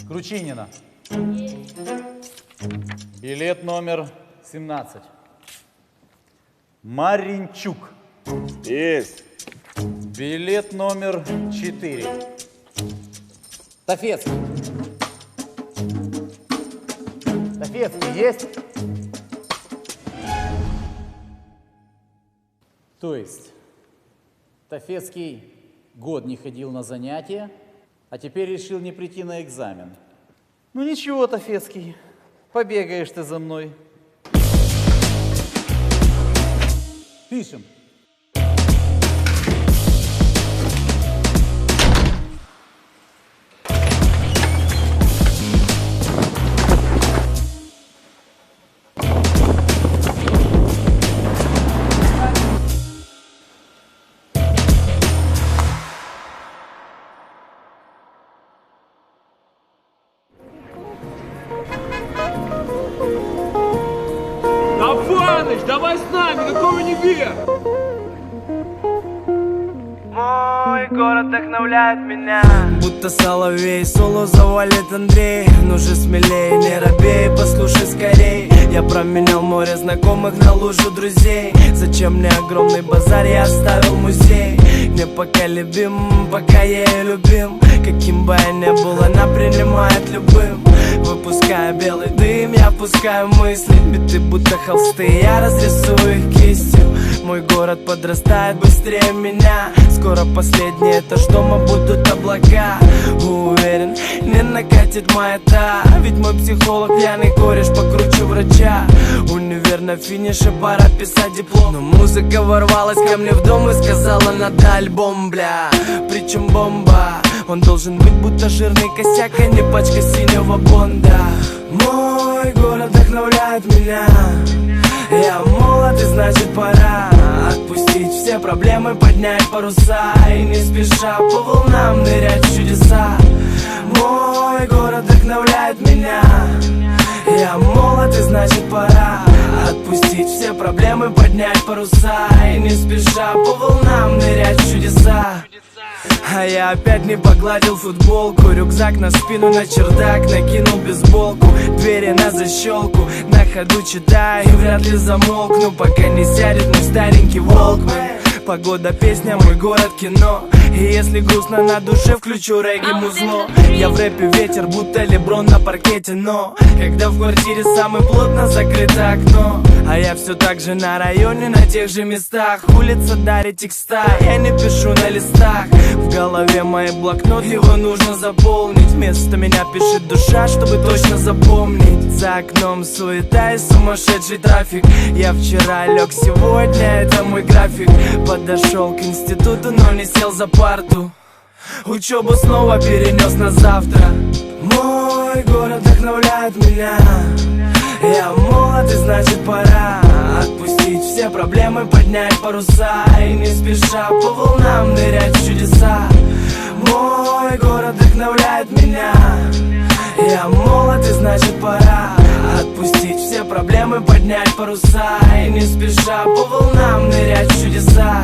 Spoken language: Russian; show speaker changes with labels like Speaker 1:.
Speaker 1: Кручинина. Билет номер 17. Маринчук.
Speaker 2: Есть.
Speaker 1: Билет номер 4. Тафецкий. Тафецкий есть? То есть, Тафецкий год не ходил на занятия, а теперь решил не прийти на экзамен. Ну ничего, Тафецкий, побегаешь ты за мной. Пишем.
Speaker 3: Иваныч, давай с нами, какого не бег!
Speaker 4: Мой город вдохновляет меня. Будто соловей, соло завалит Андрей. Ну же смелей, не робей, послушай скорей. Я променял море знакомых на лужу друзей. Зачем мне огромный базар, я оставил музей. Непоколебим, пока я ее любим. Каким бы я ни был, она принимает любым. Выпуская белый дым, я пускаю мысли. Биты будто холсты, я разрисую их кистью. Мой город подрастает быстрее меня. Скоро последний этаж дома будут облака. Уверен, не накатит маята. Ведь мой психолог пьяный кореш покруче врача. Универ на финише, пора писать диплом. Но музыка ворвалась ко мне в дом и сказала: надо альбом, бля. Причем бомба. Он должен быть будто жирный косяк, а не пачка синего Бонда. Мой город вдохновляет меня. Я молод, и значит пора отпустить все проблемы, поднять паруса и не спеша по волнам нырять в чудеса. Мой город вдохновляет меня. Я молод, и значит пора отпустить все проблемы, поднять паруса и не спеша по волнам нырять в чудеса. А я опять не погладил футболку. Рюкзак на спину, на чердак накинул бейсболку. Двери на защелку, на ходу читаю и вряд ли замолкну, пока не сядет мой старенький волкмен. Погода, песня, мой город, кино. И если грустно на душе, включу регги-музло. Я в рэпе ветер, будто Леброн на паркете. Но когда в квартире самое плотно закрыто окно, а я все так же на районе, на тех же местах. Улица дарит текста, я не пишу на листах. В голове мои блокнот, его нужно заполнить. Вместо меня пишет душа, чтобы точно запомнить. За окном суета и сумасшедший трафик. Я вчера лег, сегодня это мой график. Подошел к институту, но не сел за парту. Учебу снова перенес на завтра. Мой город вдохновляет меня. Я молод, и значит пора отпустить все проблемы, поднять паруса и не спеша по волнам нырять в чудеса. Мой город вдохновляет меня. Я молод, и значит пора отпустить все проблемы, поднять паруса и не спеша по волнам нырять в чудеса.